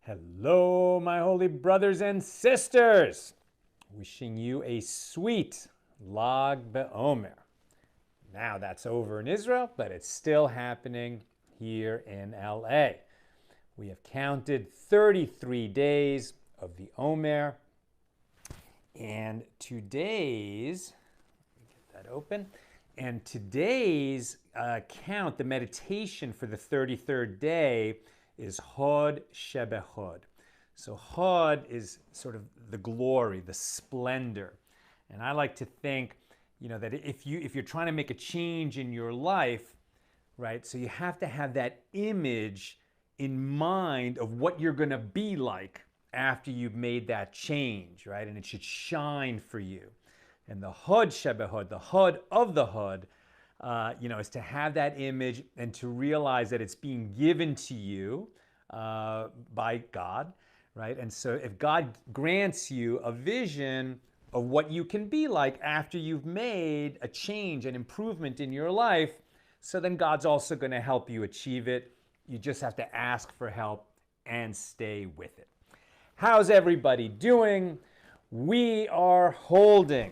Hello, my holy brothers and sisters. Wishing you a sweet Lag BaOmer. Now that's over in Israel, but it's still happening here in LA. We have counted 33 days of the Omer, and today's, let me get that open, and today's count, the meditation for the 33rd day, is Hod Shebehod. So Hod is sort of the glory, the splendor. And I like to think, that if you're trying to make a change in your life, right? So you have to have that image in mind of what you're going to be like after you've made that change, right? And it should shine for you. And the Hod Shebehod, the Hod of the Hod, is to have that image and to realize that it's being given to you by God, right? And so if God grants you a vision of what you can be like after you've made a change, an improvement in your life, so then God's also going to help you achieve it. You just have to ask for help and stay with it. How's everybody doing? We are holding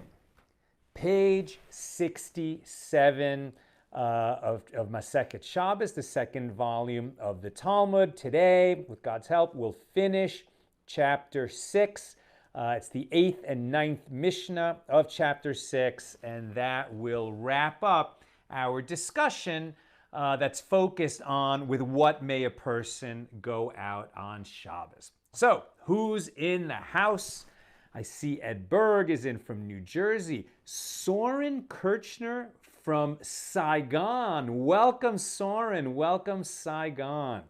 page 67 of Masechet Shabbos, the second volume of the Talmud. Today, with God's help, we'll finish chapter 6. It's the 8th and 9th Mishnah of chapter 6, and that will wrap up our discussion that's focused on with what may a person go out on Shabbos. So, who's in the house? I see Ed Berg is in from New Jersey. Soren Kirchner from Saigon. Welcome, Soren. Welcome, Saigon.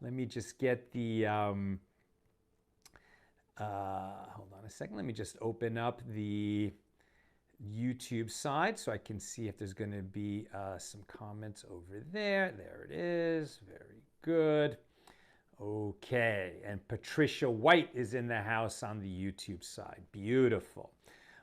Let me just get the, hold on a second. Let me just open up the YouTube side so I can see if there's going to be some comments over there. There it is. Very good. Okay, and Patricia White is in the house on the YouTube side. Beautiful.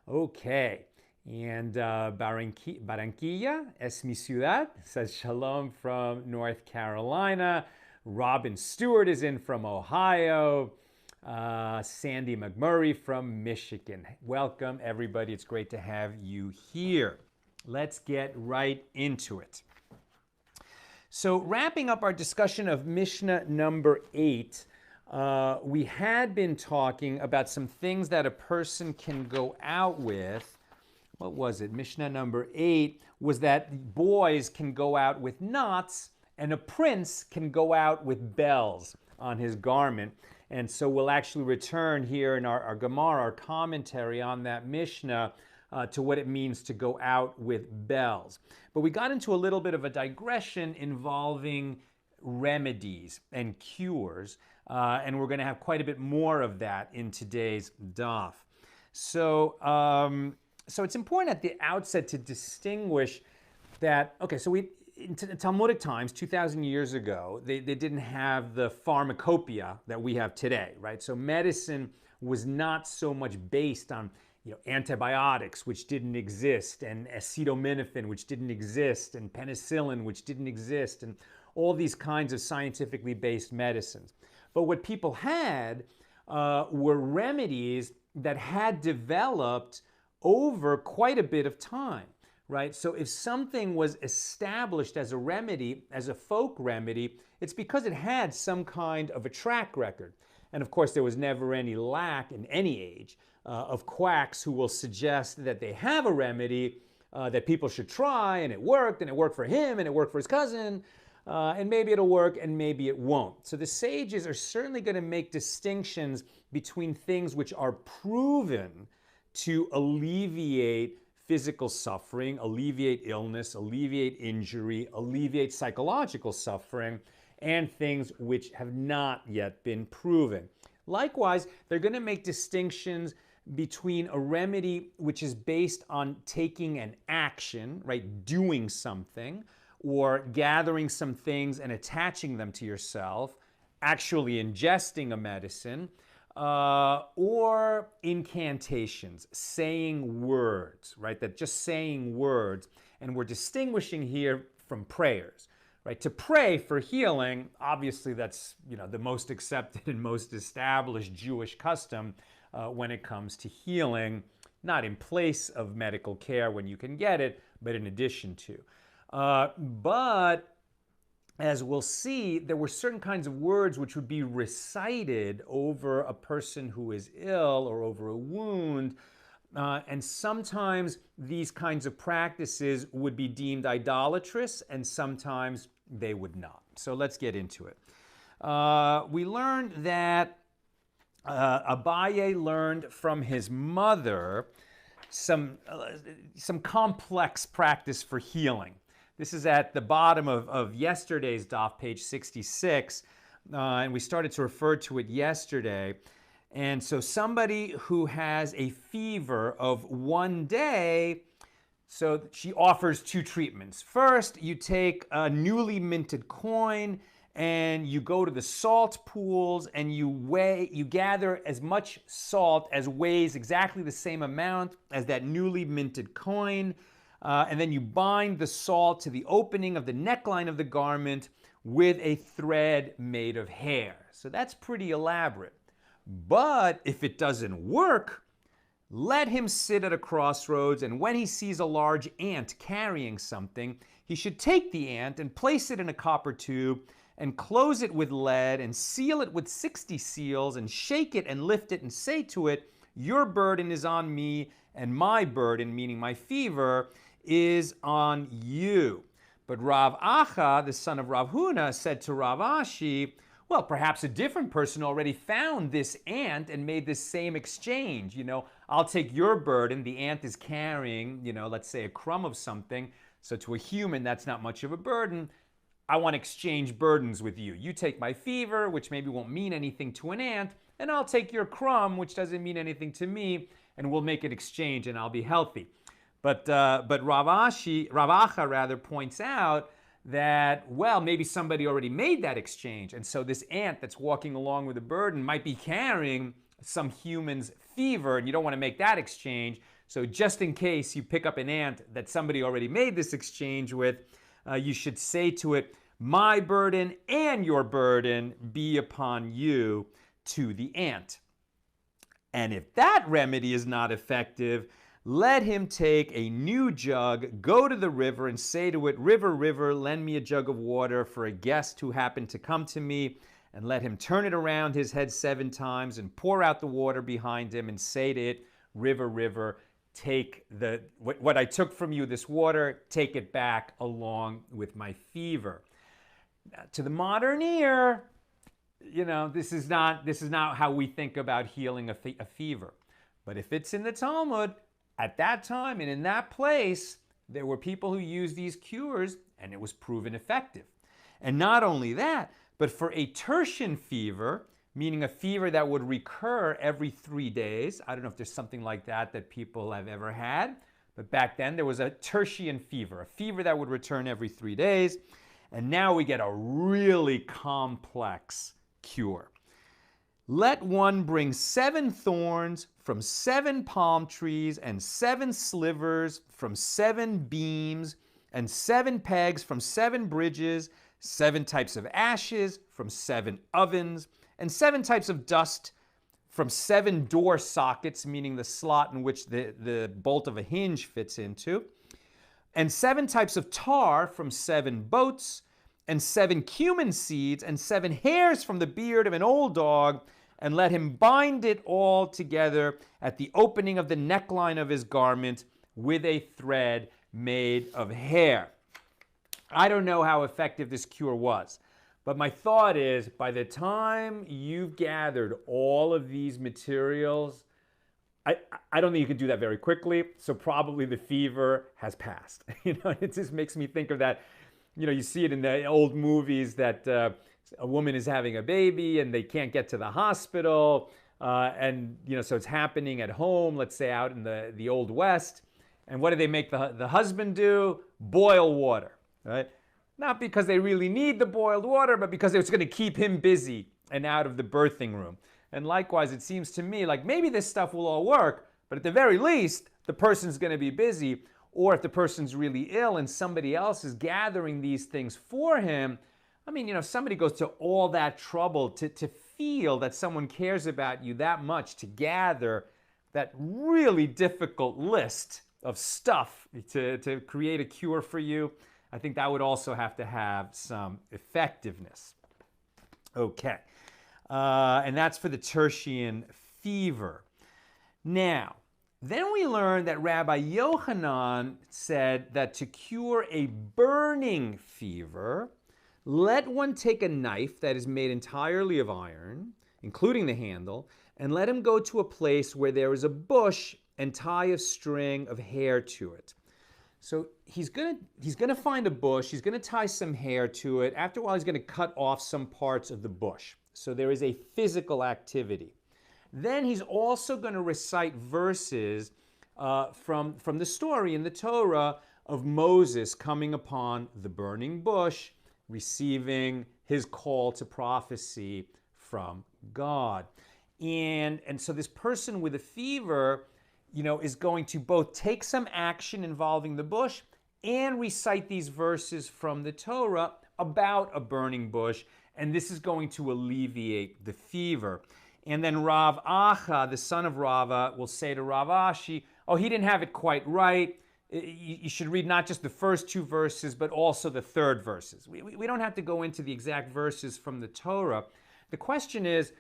Okay, and Barranquilla, es mi ciudad, says shalom from North Carolina. Robin Stewart is in from Ohio. Sandy McMurray from Michigan. Welcome, everybody. It's great to have you here. Let's get right into it. So wrapping up our discussion of Mishnah number 8, we had been talking about some things that a person can go out with. What was it? Mishnah number 8 was that boys can go out with knots and a prince can go out with bells on his garment. And so we'll actually return here in our Gemara, our commentary on that Mishnah, to what it means to go out with bells. But we got into a little bit of a digression involving remedies and cures, and we're going to have quite a bit more of that in today's daf. So it's important at the outset to distinguish that, okay, so in Talmudic times, 2,000 years ago, they didn't have the pharmacopoeia that we have today, right? So medicine was not so much based on antibiotics, which didn't exist, and acetaminophen, which didn't exist, and penicillin, which didn't exist, and all these kinds of scientifically based medicines. But what people had were remedies that had developed over quite a bit of time, right? So if something was established as a remedy, as a folk remedy, it's because it had some kind of a track record. And of course, there was never any lack in any age of quacks who will suggest that they have a remedy that people should try, and it worked for him, and it worked for his cousin, and maybe it'll work, and maybe it won't. So the sages are certainly going to make distinctions between things which are proven to alleviate physical suffering, alleviate illness, alleviate injury, alleviate psychological suffering, and things which have not yet been proven. Likewise, they're going to make distinctions between a remedy which is based on taking an action, right, doing something, or gathering some things and attaching them to yourself, actually ingesting a medicine, or incantations, saying words, right, that just saying words. And we're distinguishing here from prayers, right? To pray for healing, obviously that's, the most accepted and most established Jewish custom when it comes to healing, not in place of medical care when you can get it, but in addition to. But as we'll see, there were certain kinds of words which would be recited over a person who is ill or over a wound. And sometimes these kinds of practices would be deemed idolatrous, and sometimes they would not. So let's get into it. We learned that Abaye learned from his mother some complex practice for healing. This is at the bottom of yesterday's daf, page 66, and we started to refer to it yesterday. And so somebody who has a fever of 1 day, so she offers 2 treatments. First, you take a newly minted coin and you go to the salt pools and you gather as much salt as weighs exactly the same amount as that newly minted coin. And then you bind the salt to the opening of the neckline of the garment with a thread made of hair. So that's pretty elaborate. But if it doesn't work, let him sit at a crossroads, and when he sees a large ant carrying something, he should take the ant and place it in a copper tube and close it with lead and seal it with 60 seals and shake it and lift it and say to it, "Your burden is on me, and my burden," meaning my fever, "is on you." But Rav Acha, the son of Rav Huna, said to Rav Ashi, well, perhaps a different person already found this ant and made this same exchange. I'll take your burden. The ant is carrying, let's say a crumb of something. So to a human, that's not much of a burden. I want to exchange burdens with you. You take my fever, which maybe won't mean anything to an ant, and I'll take your crumb, which doesn't mean anything to me, and we'll make an exchange and I'll be healthy. But Rav Acha points out that, well, maybe somebody already made that exchange. And so this ant that's walking along with a burden might be carrying some human's fever, and you don't want to make that exchange. So just in case you pick up an ant that somebody already made this exchange with, you should say to it, "My burden and your burden be upon you," to the ant. And if that remedy is not effective, let him take a new jug, go to the river, and say to it, "River, river, lend me a jug of water for a guest who happened to come to me." And let him turn it around his head 7 times and pour out the water behind him and say to it, "River, river, take what I took from you, this water, take it back along with my fever." Now, to the modern ear, this is not how we think about healing a fever. But if it's in the Talmud, at that time and in that place, there were people who used these cures, and it was proven effective. And not only that, but for a tertian fever, meaning a fever that would recur every 3 days. I don't know if there's something like that people have ever had, but back then there was a tertian fever, a fever that would return every 3 days. And now we get a really complex cure. Let one bring 7 thorns from 7 palm trees and 7 slivers from 7 beams and 7 pegs from 7 bridges, 7 types of ashes from 7 ovens, and 7 types of dust from 7 door sockets, meaning the slot in which the bolt of a hinge fits into, and 7 types of tar from 7 boats, and 7 cumin seeds, and 7 hairs from the beard of an old dog, and let him bind it all together at the opening of the neckline of his garment with a thread made of hair. I don't know how effective this cure was, but my thought is, by the time you've gathered all of these materials, I don't think you can do that very quickly, so probably the fever has passed. It just makes me think of that. You see it in the old movies that a woman is having a baby and they can't get to the hospital, and so it's happening at home, let's say out in the Old West. And what do they make the husband do? Boil water, right? Not because they really need the boiled water, but because it's going to keep him busy and out of the birthing room. And likewise, it seems to me like maybe this stuff will all work, but at the very least, the person's going to be busy. or if the person's really ill and somebody else is gathering these things for him, I mean, if somebody goes to all that trouble to feel that someone cares about you that much, to gather that really difficult list of stuff to create a cure for you, I think that would also have to have some effectiveness. Okay, and that's for the tertian fever. Now, then we learned that Rabbi Yochanan said that to cure a burning fever, let one take a knife that is made entirely of iron, including the handle, and let him go to a place where there is a bush and tie a string of hair to it. So he's gonna find a bush, he's gonna tie some hair to it. After a while, he's gonna cut off some parts of the bush. So there is a physical activity. Then he's also gonna recite verses from the story in the Torah of Moses coming upon the burning bush, receiving his call to prophecy from God. And so this person with a fever, is going to both take some action involving the bush and recite these verses from the Torah about a burning bush, and this is going to alleviate the fever. And then Rav Acha, the son of Rava, will say to Rav Ashi, oh, he didn't have it quite right. You should read not just the first two verses, but also the third verses. We don't have to go into the exact verses from the Torah. The question is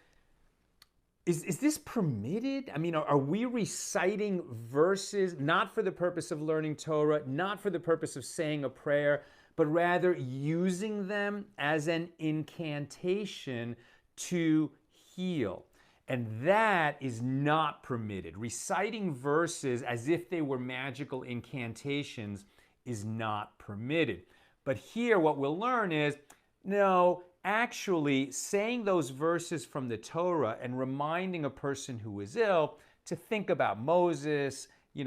this permitted? I mean, are we reciting verses not for the purpose of learning Torah, not for the purpose of saying a prayer, but rather using them as an incantation to heal? And that is not permitted. Reciting verses as if they were magical incantations is not permitted. But here what we'll learn is, no, actually saying those verses from the Torah and reminding a person who is ill to think about Moses, the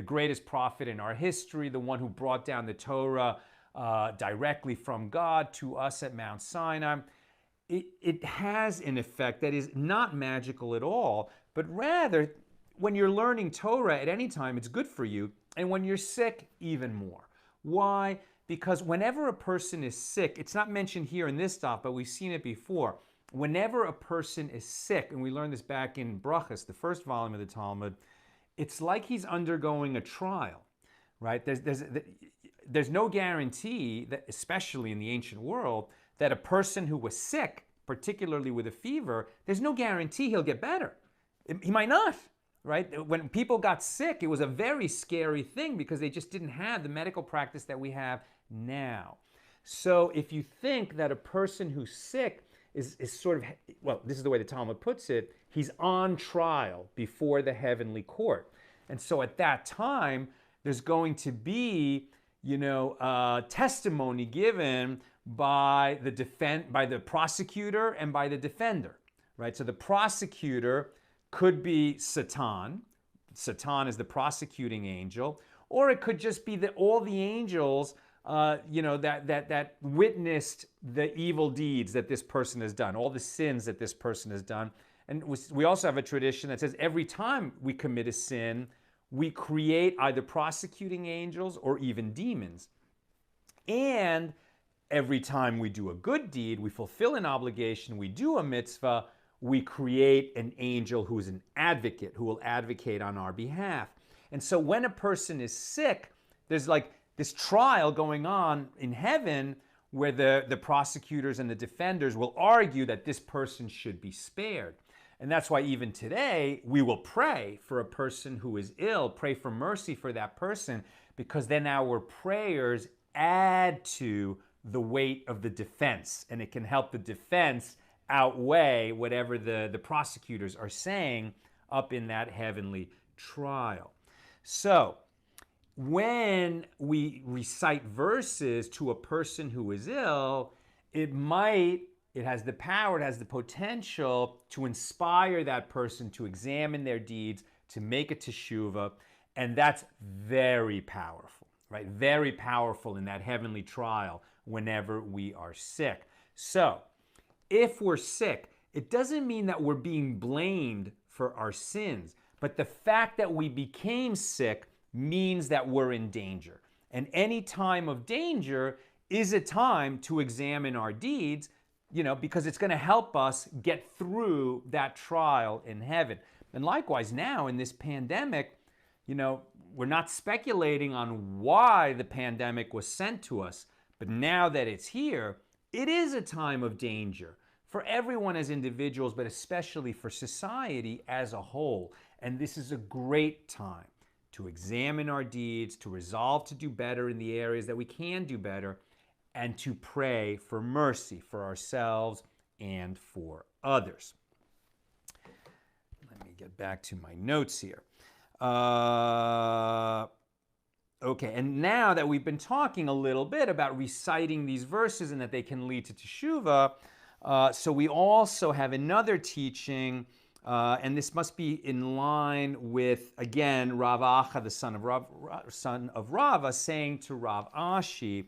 greatest prophet in our history, the one who brought down the Torah directly from God to us at Mount Sinai. It has an effect that is not magical at all, but rather, when you're learning Torah at any time, it's good for you, and when you're sick, even more. Why? Because whenever a person is sick, it's not mentioned here in this daf, but we've seen it before. Whenever a person is sick, and we learned this back in Brachas, the first volume of the Talmud, it's like he's undergoing a trial, right? There's no guarantee that, especially in the ancient world, that a person who was sick, particularly with a fever, there's no guarantee he'll get better. He might not, right? When people got sick, it was a very scary thing because they just didn't have the medical practice that we have now. So if you think that a person who's sick is sort of, well, this is the way the Talmud puts it, he's on trial before the heavenly court. And so at that time, there's going to be, testimony given by the prosecutor and by the defender, right? So the prosecutor could be Satan. Satan is the prosecuting angel, or it could just be all the angels, that witnessed the evil deeds that this person has done, all the sins that this person has done. And we also have a tradition that says every time we commit a sin, we create either prosecuting angels or even demons. And every time we do a good deed, we fulfill an obligation, we do a mitzvah, we create an angel who is an advocate, who will advocate on our behalf. And so when a person is sick, there's like this trial going on in heaven where the prosecutors and the defenders will argue that this person should be spared. And that's why even today, we will pray for a person who is ill, pray for mercy for that person, because then our prayers add to the weight of the defense, and it can help the defense outweigh whatever the prosecutors are saying up in that heavenly trial. So when we recite verses to a person who is ill, it has the power, it has the potential to inspire that person to examine their deeds, to make a teshuvah, and that's very powerful, right? Very powerful in that heavenly trial whenever we are sick. So, if we're sick, it doesn't mean that we're being blamed for our sins, but the fact that we became sick means that we're in danger. And any time of danger is a time to examine our deeds, because it's going to help us get through that trial in heaven. And likewise now in this pandemic, we're not speculating on why the pandemic was sent to us, but now that it's here, it is a time of danger for everyone as individuals, but especially for society as a whole. And this is a great time to examine our deeds, to resolve to do better in the areas that we can do better, and to pray for mercy for ourselves and for others. Let me get back to my notes here. Okay, and now that we've been talking a little bit about reciting these verses and that they can lead to teshuvah, so we also have another teaching, and this must be in line with, again, Rav Acha, the son of Rava, saying to Rav Ashi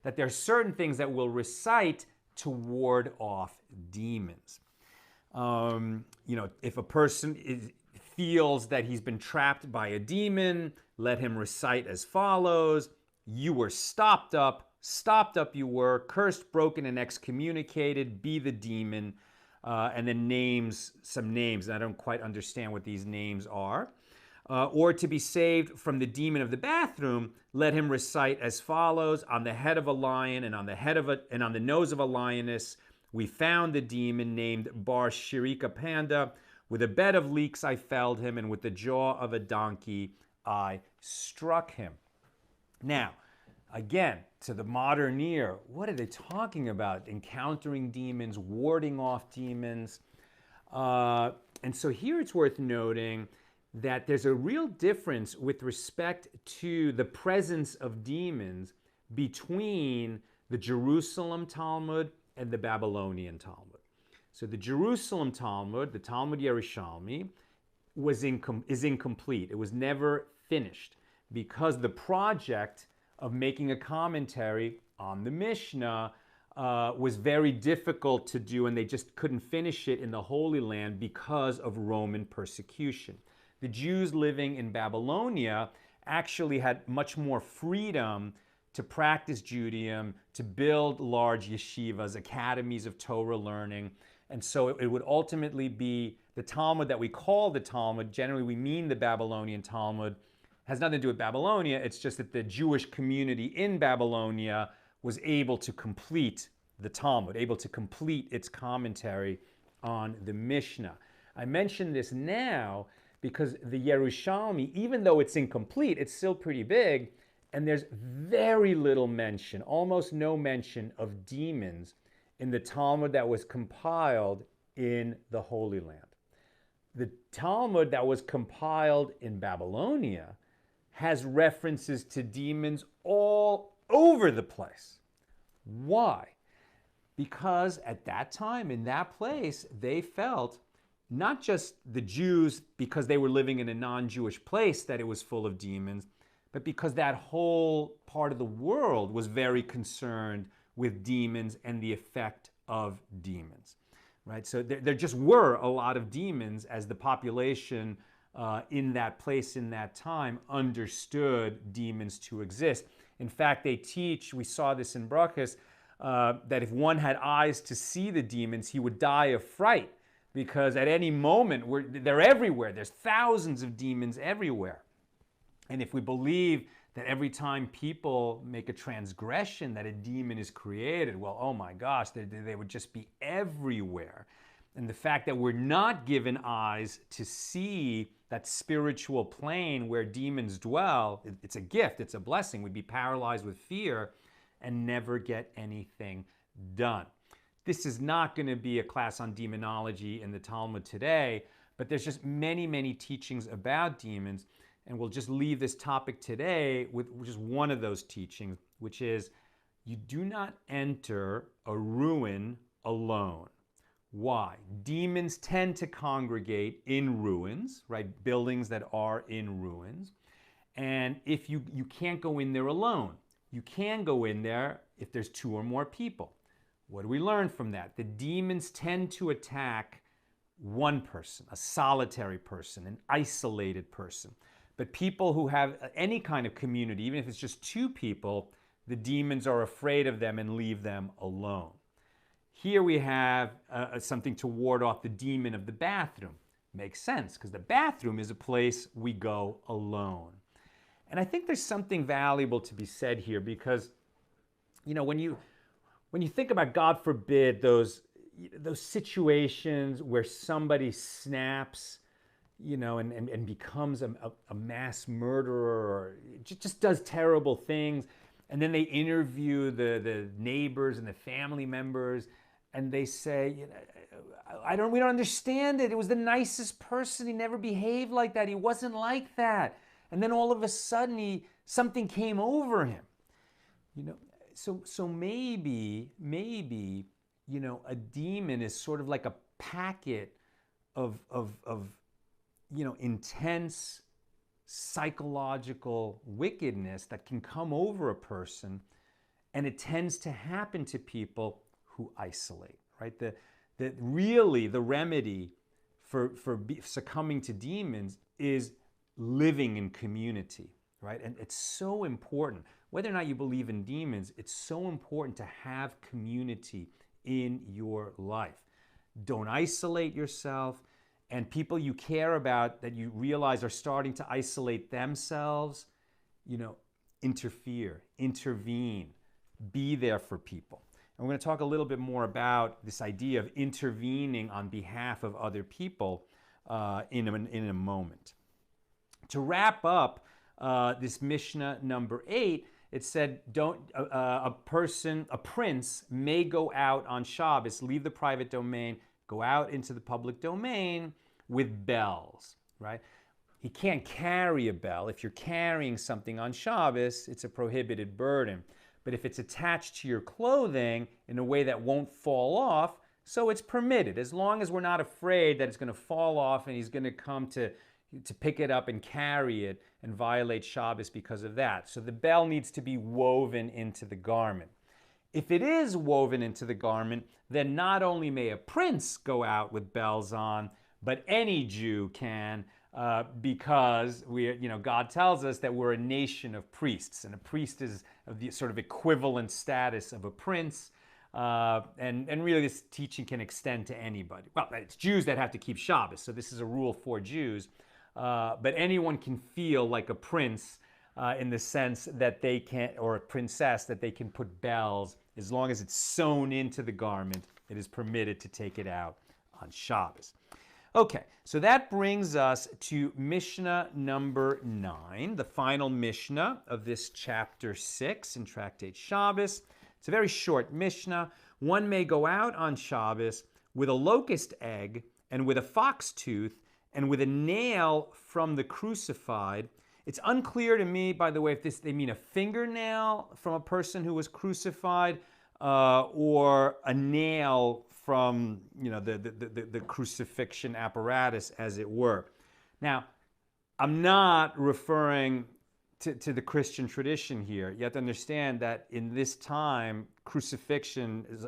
that there are certain things that we'll recite to ward off demons. If a person feels that he's been trapped by a demon, let him recite as follows: you were stopped up you were, cursed, broken, and excommunicated, be the demon, and then names some names. And I don't quite understand what these names are. Or to be saved from the demon of the bathroom, let him recite as follows: on the head of a lion and on the nose of a lioness, we found the demon named Bar Shirika Panda. With a bed of leeks I felled him, and with the jaw of a donkey I struck him. Now, again, to the modern ear, what are they talking about? Encountering demons, warding off demons. And so here it's worth noting that there's a real difference with respect to the presence of demons between the Jerusalem Talmud and the Babylonian Talmud. So the Jerusalem Talmud, the Talmud Yerushalmi, is incomplete. It was never finished because the project of making a commentary on the Mishnah was very difficult to do, and they just couldn't finish it in the Holy Land because of Roman persecution. The Jews living in Babylonia actually had much more freedom to practice Judaism, to build large yeshivas, academies of Torah learning. And so it would ultimately be the Talmud that we call the Talmud. Generally, we mean the Babylonian Talmud. Has nothing to do with Babylonia. It's just that the Jewish community in Babylonia was able to complete the Talmud, able to complete its commentary on the Mishnah. I mention this now because the Yerushalmi, even though it's incomplete, it's still pretty big, and there's very little mention, almost no mention of demons in the Talmud that was compiled in the Holy Land. The Talmud that was compiled in Babylonia has references to demons all over the place. Why? Because at that time, in that place, they felt, not just the Jews because they were living in a non-Jewish place, that it was full of demons, but because that whole part of the world was very concerned with demons and the effect of demons, right? So there just were a lot of demons as the population in that place, in that time, understood demons to exist. In fact, they teach, we saw this in Brachas, that if one had eyes to see the demons, he would die of fright, because at any moment, they're everywhere. There's thousands of demons everywhere. And if we believe that every time people make a transgression that a demon is created, well, oh my gosh, they would just be everywhere. And the fact that we're not given eyes to see that spiritual plane where demons dwell, it's a gift, it's a blessing. We'd be paralyzed with fear and never get anything done. This is not going to be a class on demonology in the Talmud today, but there's just many, many teachings about demons. And we'll just leave this topic today with just one of those teachings, which is you do not enter a ruin alone. Why? Demons tend to congregate in ruins, right? Buildings that are in ruins. And if you can't go in there alone. You can go in there if there's two or more people. What do we learn from that? The demons tend to attack one person, a solitary person, an isolated person. But people who have any kind of community, even if it's just two people, the demons are afraid of them and leave them alone. Here we have something to ward off the demon of the bathroom. Makes sense, because the bathroom is a place we go alone. And I think there's something valuable to be said here, because, you know, when you think about, God forbid, those situations where somebody snaps, you know, and becomes a mass murderer, or just does terrible things, and then they interview the neighbors and the family members, and they say, you know, we don't understand it. It was the nicest person. He never behaved like that. He wasn't like that. And then all of a sudden, something came over him. You know, so maybe, you know, a demon is sort of like a packet of you know, intense psychological wickedness that can come over a person, and it tends to happen to people who isolate, right? Really the remedy for succumbing to demons is living in community, right? And it's so important. Whether or not you believe in demons, it's so important to have community in your life. Don't isolate yourself, and people you care about that you realize are starting to isolate themselves, you know, interfere, intervene, be there for people. And we're going to talk a little bit more about this idea of intervening on behalf of other people in a moment. To wrap up this Mishnah number 8, it said, a prince may go out on Shabbos, leave the private domain, go out into the public domain with bells, right? He can't carry a bell. If you're carrying something on Shabbos, it's a prohibited burden. But if it's attached to your clothing in a way that won't fall off, so it's permitted, as long as we're not afraid that it's going to fall off and he's going to come to pick it up and carry it and violate Shabbos because of that. So the bell needs to be woven into the garment. If it is woven into the garment, then not only may a prince go out with bells on, but any Jew can, because God tells us that we're a nation of priests, and a priest is of the sort of equivalent status of a prince. And really this teaching can extend to anybody. Well, it's Jews that have to keep Shabbos, so this is a rule for Jews. But anyone can feel like a prince in the sense that they can, or a princess, that they can put bells. As long as it's sewn into the garment, it is permitted to take it out on Shabbos. Okay, so that brings us to Mishnah number 9, the final Mishnah of this chapter 6 in Tractate Shabbos. It's a very short Mishnah. One may go out on Shabbos with a locust egg and with a fox tooth and with a nail from the crucified. It's unclear to me, by the way, if they mean a fingernail from a person who was crucified or a nail from, you know, the crucifixion apparatus, as it were. Now, I'm not referring to the Christian tradition here. You have to understand that in this time, crucifixion is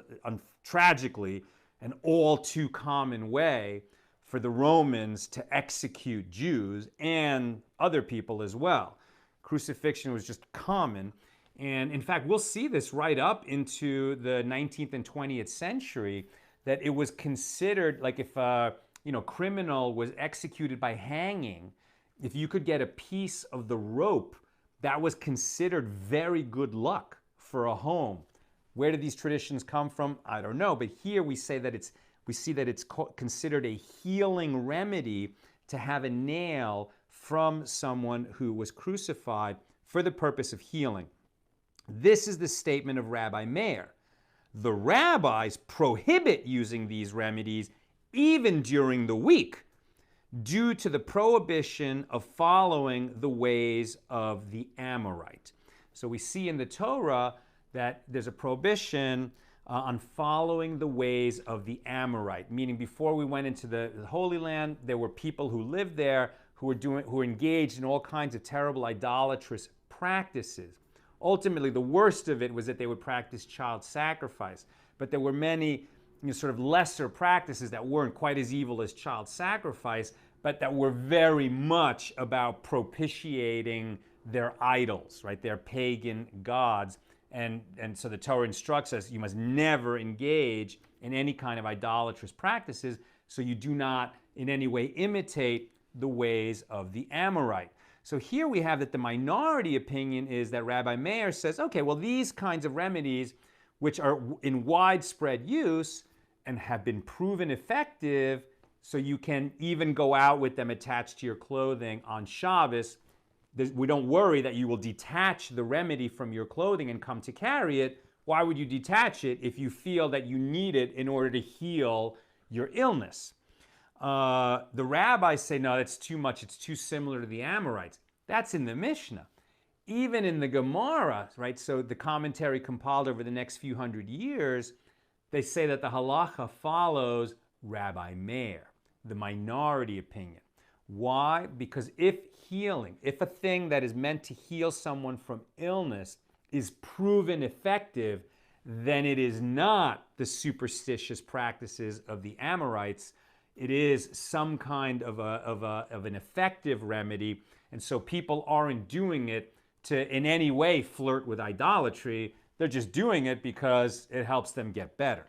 tragically an all too common way for the Romans to execute Jews and other people as well. Crucifixion was just common. And in fact, we'll see this right up into the 19th and 20th century, that it was considered, like, if a criminal was executed by hanging, if you could get a piece of the rope, that was considered very good luck for a home. Where did these traditions come from? I don't know. But here we see that it's considered a healing remedy to have a nail from someone who was crucified for the purpose of healing. This is the statement of Rabbi Meir. The rabbis prohibit using these remedies even during the week due to the prohibition of following the ways of the Amorite. So we see in the Torah that there's a prohibition on following the ways of the Amorite, meaning before we went into the Holy Land, there were people who lived there who were engaged in all kinds of terrible idolatrous practices. Ultimately, the worst of it was that they would practice child sacrifice. But there were many sort of lesser practices that weren't quite as evil as child sacrifice, but that were very much about propitiating their idols, right? Their pagan gods. And so the Torah instructs us you must never engage in any kind of idolatrous practices, so you do not in any way imitate the ways of the Amorite. So here we have that the minority opinion is that Rabbi Meir says, okay, well, these kinds of remedies, which are in widespread use and have been proven effective, so you can even go out with them attached to your clothing on Shabbos, we don't worry that you will detach the remedy from your clothing and come to carry it. Why would you detach it if you feel that you need it in order to heal your illness? The rabbis say, no, that's too much. It's too similar to the Amorites. That's in the Mishnah. Even in the Gemara, right? So the commentary compiled over the next few hundred years, they say that the halacha follows Rabbi Meir, the minority opinion. Why? Because if a thing that is meant to heal someone from illness is proven effective, then it is not the superstitious practices of the Amorites. It is some kind of an effective remedy. And so people aren't doing it to in any way flirt with idolatry. They're just doing it because it helps them get better.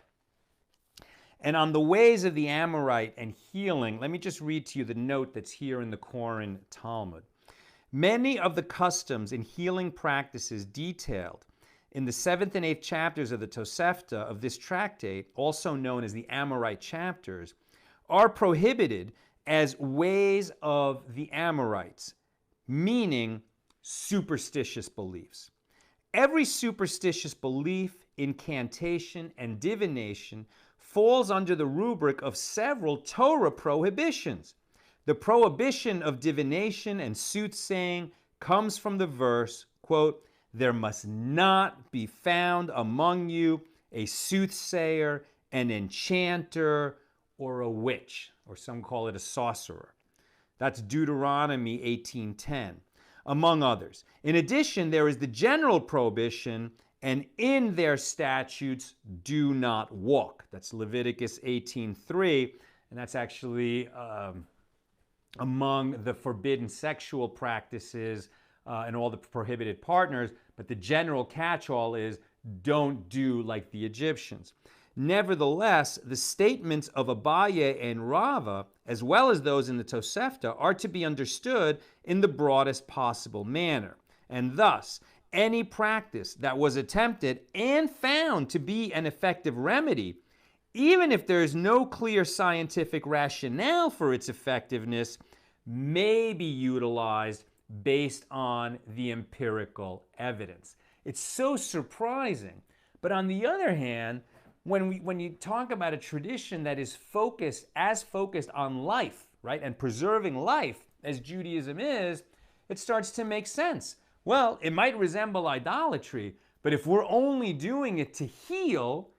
And on the ways of the Amorite and healing, let me just read to you the note that's here in the Koran Talmud. Many of the customs and healing practices detailed in the 7th and 8th chapters of the Tosefta of this tractate, also known as the Amorite chapters, are prohibited as ways of the Amorites, meaning superstitious beliefs. Every superstitious belief, incantation, and divination falls under the rubric of several Torah prohibitions. The prohibition of divination and soothsaying comes from the verse, quote, "There must not be found among you a soothsayer, an enchanter, or a witch," or some call it a sorcerer. That's Deuteronomy 18:10, among others. In addition, there is the general prohibition, "and in their statutes do not walk." That's Leviticus 18:3, and that's actually among the forbidden sexual practices and all the prohibited partners, but the general catch-all is don't do like the Egyptians. Nevertheless, the statements of Abaye and Rava, as well as those in the Tosefta, are to be understood in the broadest possible manner. And thus, any practice that was attempted and found to be an effective remedy, even if there is no clear scientific rationale for its effectiveness, may be utilized based on the empirical evidence. It's so surprising. But on the other hand, when you talk about a tradition that is focused on life, right, and preserving life, as Judaism is, it starts to make sense. Well, it might resemble idolatry, but if we're only doing it to heal,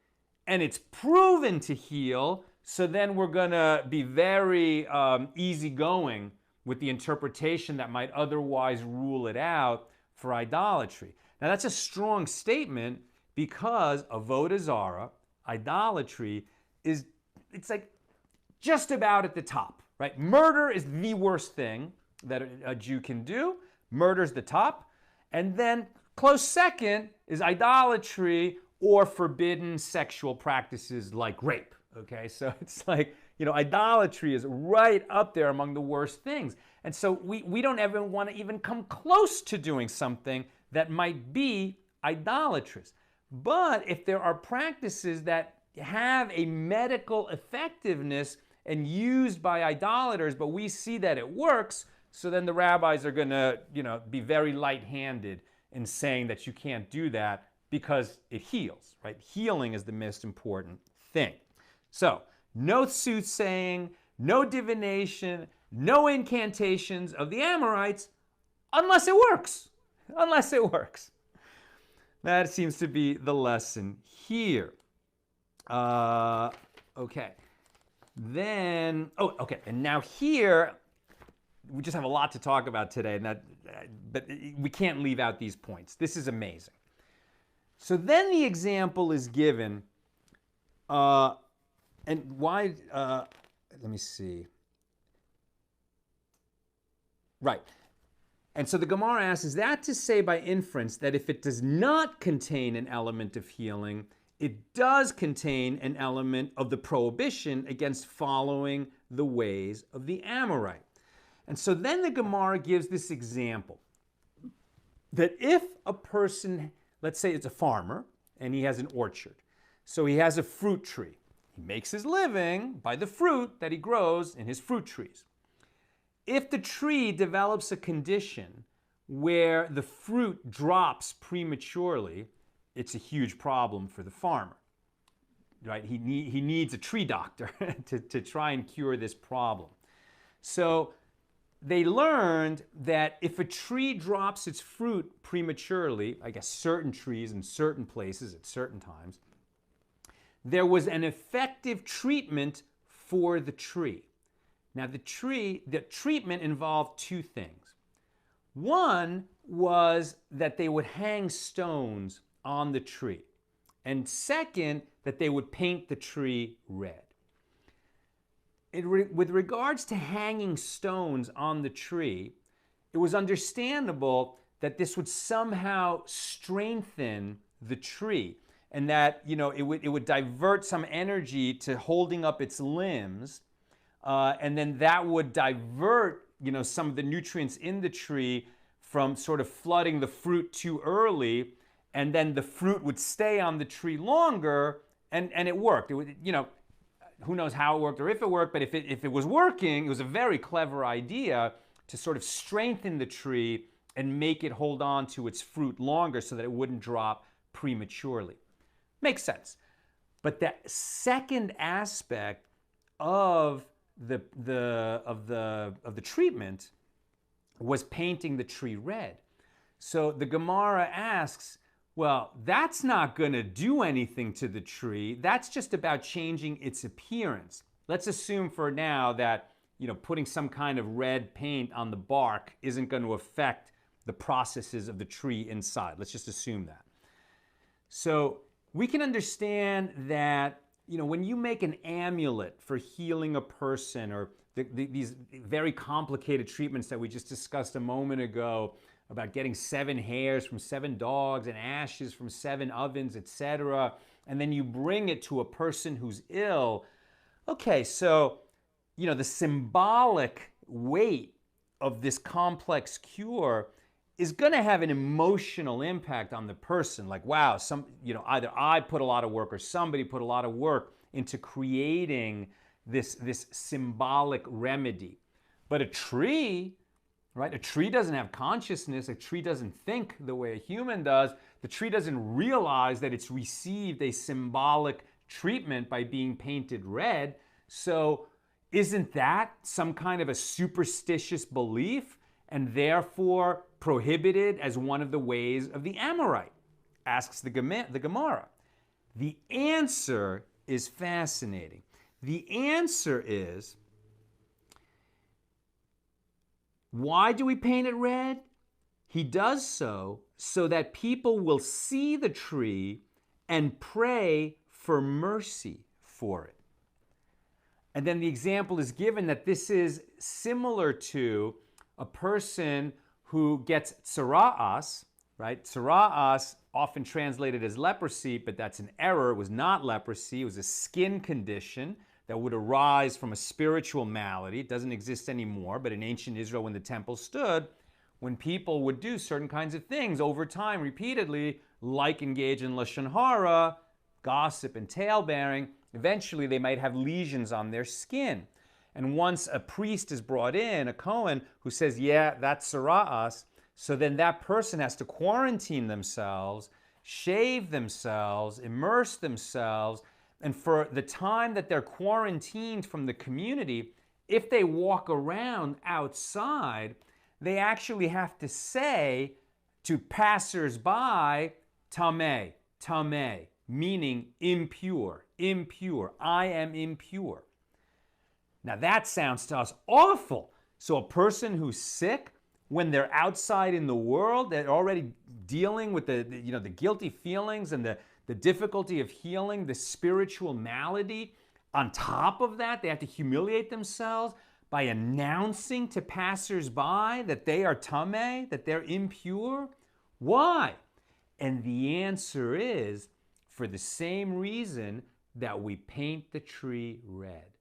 and it's proven to heal, so then we're going to be very easygoing with the interpretation that might otherwise rule it out for idolatry. Now, that's a strong statement because avodah zarah, idolatry, it's like just about at the top, right? Murder is the worst thing that a Jew can do. Murder's the top. And then close second is idolatry or forbidden sexual practices like rape, okay? So it's like, idolatry is right up there among the worst things. And so we don't ever want to even come close to doing something that might be idolatrous. But if there are practices that have a medical effectiveness and used by idolaters, but we see that it works, so then the rabbis are going to, be very light-handed in saying that you can't do that because it heals, right? Healing is the most important thing. So, no soothsaying, no divination, no incantations of the Amorites, unless it works. Unless it works. That seems to be the lesson here. Okay. Then, and now here, we just have a lot to talk about today, but we can't leave out these points. This is amazing. So then the example is given, and why, let me see. Right. And so the Gemara asks, is that to say by inference that if it does not contain an element of healing, it does contain an element of the prohibition against following the ways of the Amorite? And so then the Gemara gives this example that if a person, let's say it's a farmer and he has an orchard, so he has a fruit tree. He makes his living by the fruit that he grows in his fruit trees. If the tree develops a condition where the fruit drops prematurely, it's a huge problem for the farmer, right? He needs a tree doctor to try and cure this problem. So they learned that if a tree drops its fruit prematurely, I guess certain trees in certain places at certain times, there was an effective treatment for the tree. Now the treatment involved two things. One was that they would hang stones on the tree. And second, that they would paint the tree red. With regards to hanging stones on the tree, it was understandable that this would somehow strengthen the tree, and that it would divert some energy to holding up its limbs, and then that would divert some of the nutrients in the tree from sort of flooding the fruit too early, and then the fruit would stay on the tree longer, and it worked. It would, who knows how it worked or if it worked, but if it was working, it was a very clever idea to sort of strengthen the tree and make it hold on to its fruit longer so that it wouldn't drop prematurely. Makes sense. But the second aspect of the treatment was painting the tree red. So the Gemara asks, well, that's not going to do anything to the tree. That's just about changing its appearance. Let's assume for now that putting some kind of red paint on the bark isn't going to affect the processes of the tree inside. Let's just assume that. So we can understand that when you make an amulet for healing a person, or these very complicated treatments that we just discussed a moment ago about getting 7 hairs from 7 dogs and ashes from 7 ovens, etc., and then you bring it to a person who's ill. Okay, so the symbolic weight of this complex cure is going to have an emotional impact on the person. Like, wow, either I put a lot of work or somebody put a lot of work into creating this symbolic remedy. But a tree, right? A tree doesn't have consciousness. A tree doesn't think the way a human does. The tree doesn't realize that it's received a symbolic treatment by being painted red. So isn't that some kind of a superstitious belief and therefore prohibited as one of the ways of the Amorite? Asks the Gemara. The answer is fascinating. The answer is, why do we paint it red? He does so that people will see the tree and pray for mercy for it. And then the example is given that this is similar to a person who gets tsara'as, right? Tsara'as, often translated as leprosy, but that's an error. It was not leprosy. It was a skin condition that would arise from a spiritual malady. It doesn't exist anymore, but in ancient Israel, when the temple stood, when people would do certain kinds of things over time, repeatedly, like engage in lashon hara, gossip and tale-bearing, eventually they might have lesions on their skin. And once a priest is brought in, a Kohen, who says, yeah, that's sara'as, so then that person has to quarantine themselves, shave themselves, immerse themselves, and for the time that they're quarantined from the community, if they walk around outside, they actually have to say to passersby, tameh, tameh, meaning impure, impure, I am impure. Now that sounds to us awful. So a person who's sick, when they're outside in the world, they're already dealing with the guilty feelings and the difficulty of healing the spiritual malady. On top of that, they have to humiliate themselves by announcing to passersby that they are tameh, that they're impure? Why? And the answer is for the same reason that we paint the tree red.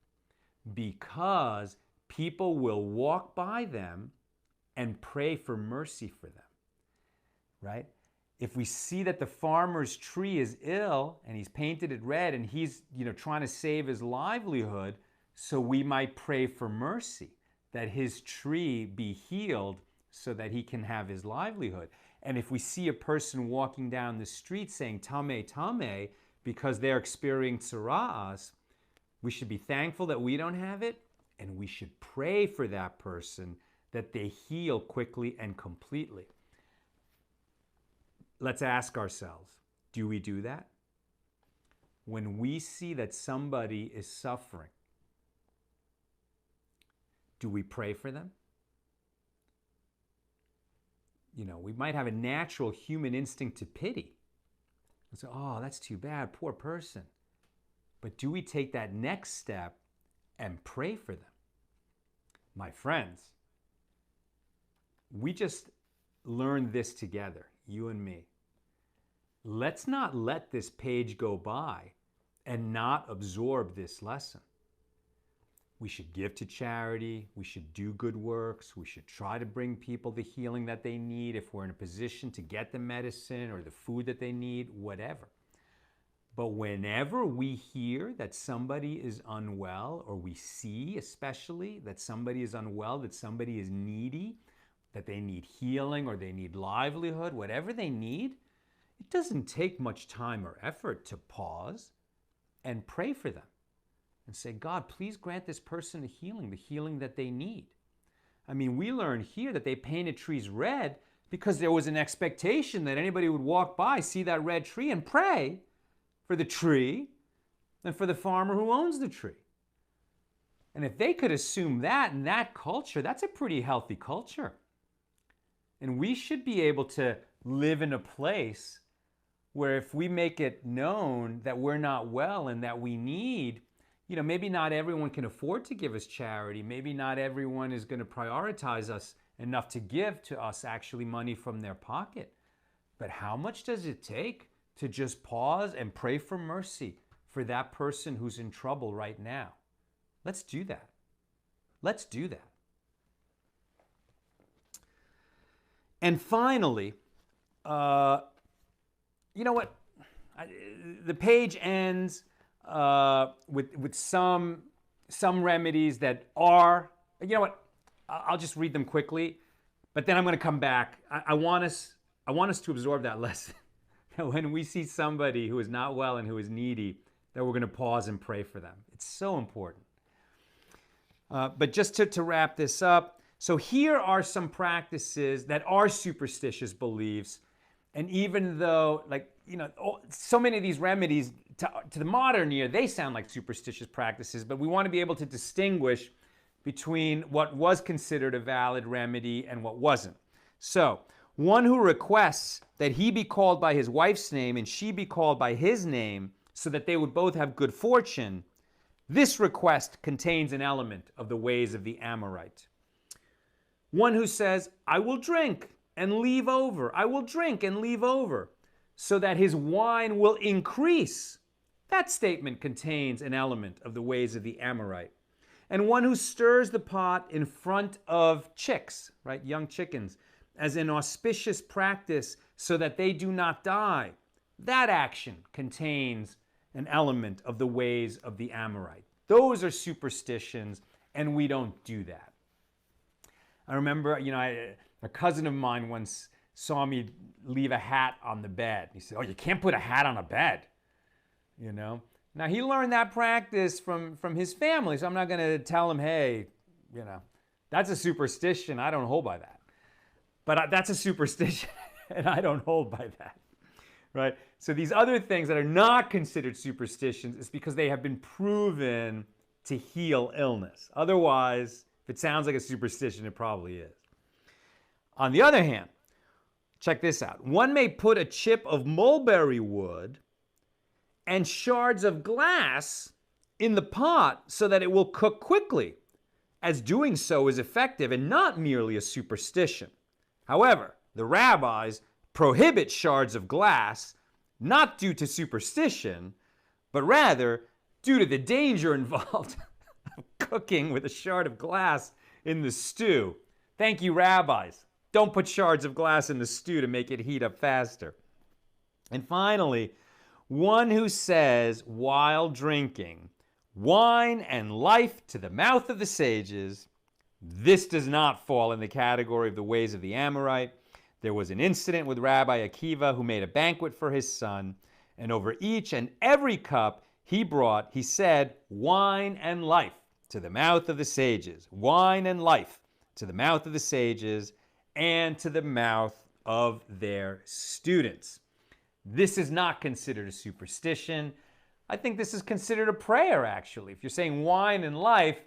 Because people will walk by them and pray for mercy for them, right? If we see that the farmer's tree is ill and he's painted it red and he's, trying to save his livelihood, so we might pray for mercy, that his tree be healed so that he can have his livelihood. And if we see a person walking down the street saying tameh, tameh, because they're experiencing tzara'as, we should be thankful that we don't have it, and we should pray for that person that they heal quickly and completely. Let's ask ourselves, do we do that? When we see that somebody is suffering, do we pray for them? We might have a natural human instinct to pity. And say, oh, that's too bad, poor person. But do we take that next step and pray for them? My friends, we just learned this together, you and me. Let's not let this page go by and not absorb this lesson. We should give to charity. We should do good works. We should try to bring people the healing that they need if we're in a position to get the medicine or the food that they need, whatever. But whenever we hear that somebody is unwell, or we see especially that somebody is unwell, that somebody is needy, that they need healing or they need livelihood, whatever they need, it doesn't take much time or effort to pause and pray for them and say, God, please grant this person the healing that they need. I mean, we learn here that they painted trees red because there was an expectation that anybody would walk by, see that red tree, and pray for the tree and for the farmer who owns the tree. And if they could assume that in that culture, that's a pretty healthy culture. And we should be able to live in a place where if we make it known that we're not well and that we need, maybe not everyone can afford to give us charity. Maybe not everyone is going to prioritize us enough to give to us actually money from their pocket. But how much does it take to just pause and pray for mercy for that person who's in trouble right now? Let's do that. Let's do that. And finally, you know what? The page ends with some remedies that are, I'll just read them quickly, but then I'm going to come back. I want us to absorb that lesson. That when we see somebody who is not well and who is needy, that we're going to pause and pray for them. It's so important. But just to wrap this up, so here are some practices that are superstitious beliefs. And even though, so many of these remedies to the modern ear, they sound like superstitious practices, but we want to be able to distinguish between what was considered a valid remedy and what wasn't. So, one who requests that he be called by his wife's name and she be called by his name so that they would both have good fortune, this request contains an element of the ways of the Amorite. One who says, I will drink and leave over, I will drink and leave over, so that his wine will increase. That statement contains an element of the ways of the Amorite. And one who stirs the pot in front of chicks, right, young chickens, as an auspicious practice so that they do not die. That action contains an element of the ways of the Amorite. Those are superstitions, and we don't do that. I remember, a cousin of mine once saw me leave a hat on the bed. He said, oh, you can't put a hat on a bed, Now, he learned that practice from his family, so I'm not going to tell him, hey, that's a superstition. I don't hold by that. But that's a superstition, and I don't hold by that, right? So these other things that are not considered superstitions is because they have been proven to heal illness. Otherwise, if it sounds like a superstition, it probably is. On the other hand, check this out. One may put a chip of mulberry wood and shards of glass in the pot so that it will cook quickly, as doing so is effective and not merely a superstition. However, the rabbis prohibit shards of glass not due to superstition, but rather due to the danger involved of cooking with a shard of glass in the stew. Thank you, rabbis. Don't put shards of glass in the stew to make it heat up faster. And finally, one who says while drinking, wine and life to the mouth of the sages, this does not fall in the category of the ways of the Amorite. There was an incident with Rabbi Akiva who made a banquet for his son, and over each and every cup he said, wine and life to the mouth of the sages, wine and life to the mouth of the sages and to the mouth of their students. This is not considered a superstition. I think this is considered a prayer, actually. If you're saying wine and life,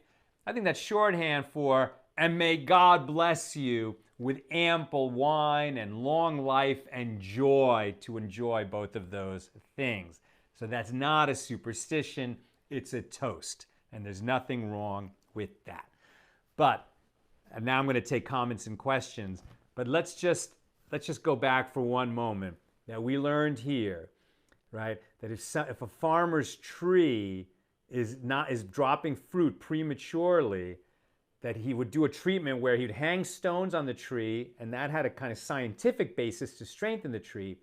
I think that's shorthand for, and may God bless you with ample wine and long life and joy to enjoy both of those things. So that's not a superstition, it's a toast. And there's nothing wrong with that. But, and now I'm going to take comments and questions, but let's just go back for one moment. Now we learned here, right, that if a farmer's tree is dropping fruit prematurely, that he would do a treatment where he'd hang stones on the tree, and that had a kind of scientific basis to strengthen the tree.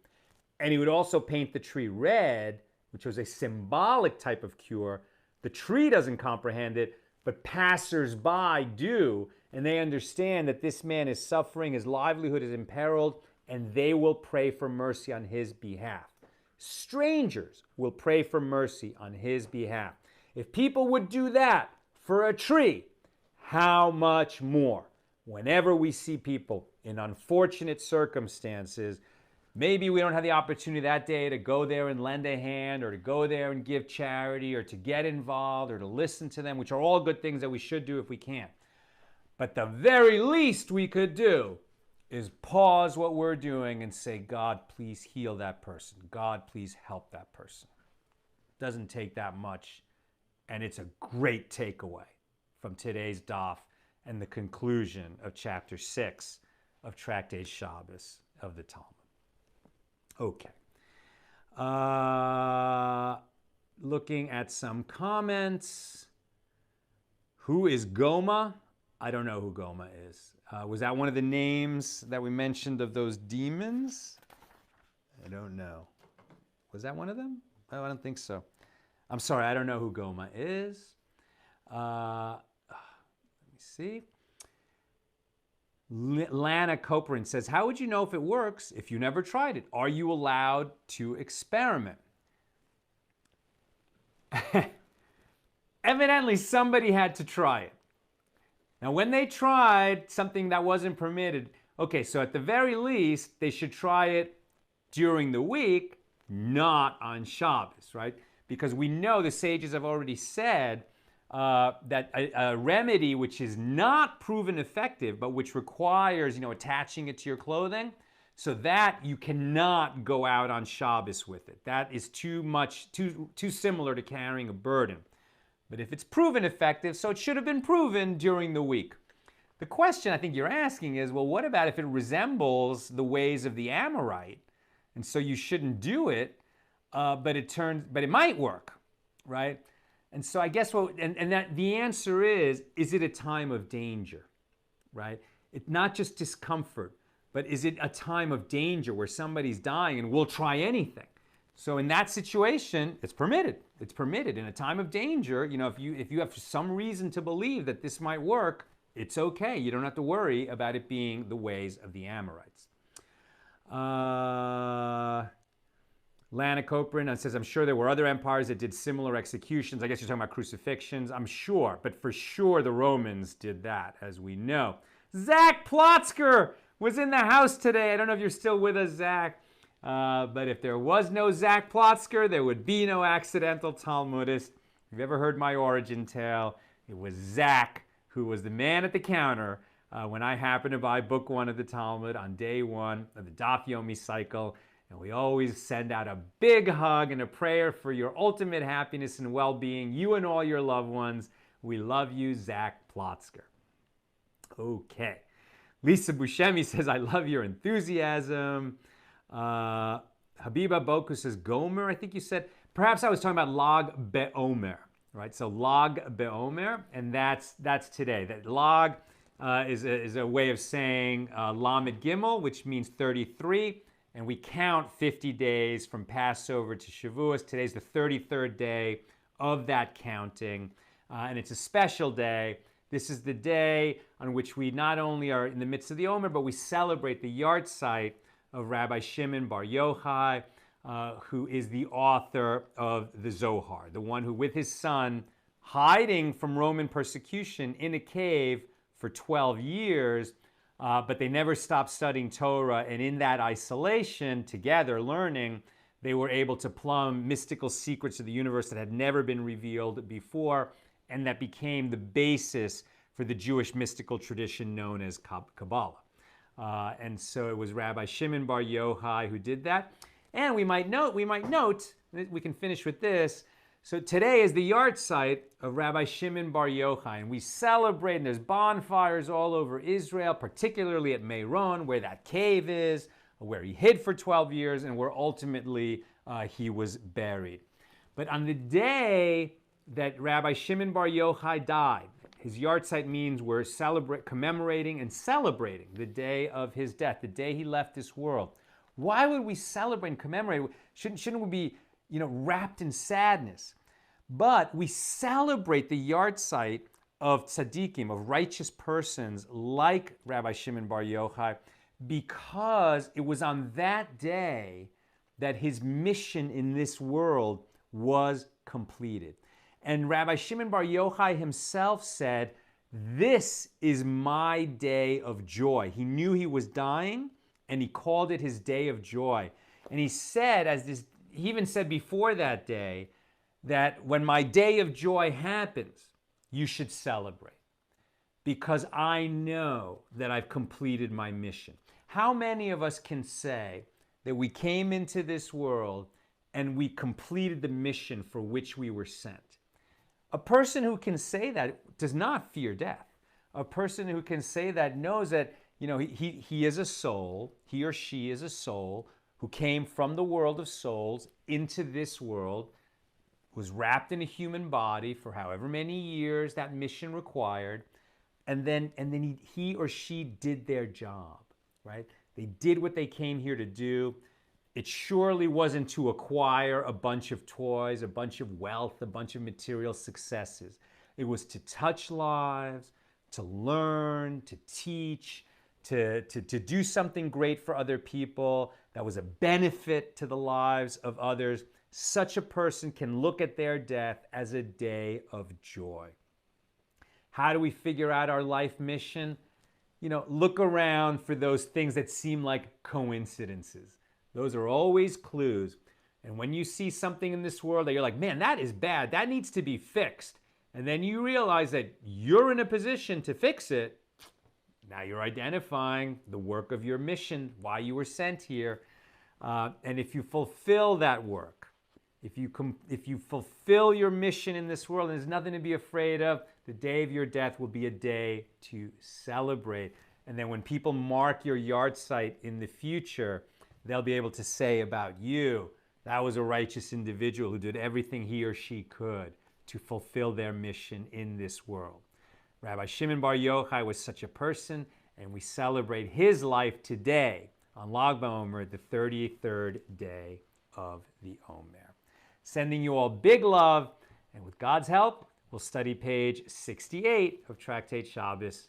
And he would also paint the tree red, which was a symbolic type of cure. The tree doesn't comprehend it, but passersby do, and they understand that this man is suffering, his livelihood is imperiled, and they will pray for mercy on his behalf. Strangers will pray for mercy on his behalf. If people would do that for a tree, how much more whenever we see people in unfortunate circumstances? Maybe we don't have the opportunity that day to go there and lend a hand, or to go there and give charity, or to get involved, or to listen to them, which are all good things that we should do if we can. But the very least we could do is pause what we're doing and say, God, please heal that person. God, please help that person. Doesn't take that much, and it's a great takeaway from today's daf and the conclusion of chapter 6 of Tractate Shabbos of the Talmud. Okay. Looking at some comments. Who is Goma? I don't know who Goma is. Was that one of the names that we mentioned of those demons? I don't know. Was that one of them? Oh, I don't think so. I'm sorry, I don't know who Goma is. Let me see. Lana Coperin says, how would you know if it works if you never tried it? Are you allowed to experiment? Evidently, somebody had to try it. Now, when they tried something that wasn't permitted, okay, so at the very least, they should try it during the week, not on Shabbos, right? Because we know the sages have already said that a remedy which is not proven effective, but which requires, attaching it to your clothing, so that you cannot go out on Shabbos with it. That is too similar to carrying a burden. But if it's proven effective, so it should have been proven during the week. The question I think you're asking is, well, what about if it resembles the ways of the Amorite, and so you shouldn't do it, but it might work, right? And so I guess the answer is it a time of danger, right? It's not just discomfort, but is it a time of danger where somebody's dying and we'll try anything? So in that situation, it's permitted. It's permitted. In a time of danger, if you have some reason to believe that this might work, it's okay. You don't have to worry about it being the ways of the Amorites. Lana Coperin says, I'm sure there were other empires that did similar executions. I guess you're talking about crucifixions. I'm sure, but for sure the Romans did that, as we know. Zach Plotzker was in the house today. I don't know if you're still with us, Zach. But if there was no Zach Plotzker, there would be no accidental Talmudist. If you've ever heard my origin tale, it was Zach who was the man at the counter when I happened to buy book 1 of the Talmud on day 1 of the Daf Yomi cycle. And we always send out a big hug and a prayer for your ultimate happiness and well-being, you and all your loved ones. We love you, Zach Plotzker. Okay. Lisa Buscemi says, I love your enthusiasm. Habiba Boku says, Gomer, I think you said. Perhaps I was talking about Lag BeOmer, right? So Lag BeOmer, and that's today. That Lag is a way of saying Lamed Gimel, which means 33, and we count 50 days from Passover to Shavuos. Today's the 33rd day of that counting, and it's a special day. This is the day on which we not only are in the midst of the Omer, but we celebrate the yahrzeit of Rabbi Shimon Bar Yochai, who is the author of the Zohar, the one who, with his son, hiding from Roman persecution in a cave for 12 years, but they never stopped studying Torah, and in that isolation, together learning, they were able to plumb mystical secrets of the universe that had never been revealed before, and that became the basis for the Jewish mystical tradition known as Kabbalah. And so it was Rabbi Shimon Bar Yochai who did that. And we might note, we can finish with this. So today is the yahrzeit of Rabbi Shimon Bar Yochai, and we celebrate, and there's bonfires all over Israel, particularly at Meron, where that cave is, where he hid for 12 years, and where ultimately he was buried. But on the day that Rabbi Shimon Bar Yochai died, his yahrzeit means we're commemorating and celebrating the day of his death, the day he left this world. Why would we celebrate and commemorate? Shouldn't we be, wrapped in sadness? But we celebrate the yahrzeit of tzaddikim, of righteous persons like Rabbi Shimon Bar Yochai, because it was on that day that his mission in this world was completed. And Rabbi Shimon Bar Yochai himself said, this is my day of joy. He knew he was dying, and he called it his day of joy. And he said, he even said before that day, that when my day of joy happens, you should celebrate, because I know that I've completed my mission. How many of us can say that we came into this world and we completed the mission for which we were sent? A person who can say that does not fear death. A person who can say that knows that, he is a soul, he or she is a soul who came from the world of souls into this world, was wrapped in a human body for however many years that mission required, and then he or she did their job, right? They did what they came here to do. It surely wasn't to acquire a bunch of toys, a bunch of wealth, a bunch of material successes. It was to touch lives, to learn, to teach, to do something great for other people that was a benefit to the lives of others. Such a person can look at their death as a day of joy. How do we figure out our life mission? Look around for those things that seem like coincidences. Those are always clues. And when you see something in this world that you're like, man, that is bad, that needs to be fixed, and then you realize that you're in a position to fix it, now you're identifying the work of your mission, why you were sent here. And if you fulfill that work, if you fulfill your mission in this world, and there's nothing to be afraid of, the day of your death will be a day to celebrate. And then when people mark your yahrzeit in the future, they'll be able to say about you, that was a righteous individual who did everything he or she could to fulfill their mission in this world. Rabbi Shimon Bar Yochai was such a person, and we celebrate his life today on Lag BaOmer, the 33rd day of the Omer. Sending you all big love, and with God's help, we'll study page 68 of Tractate Shabbos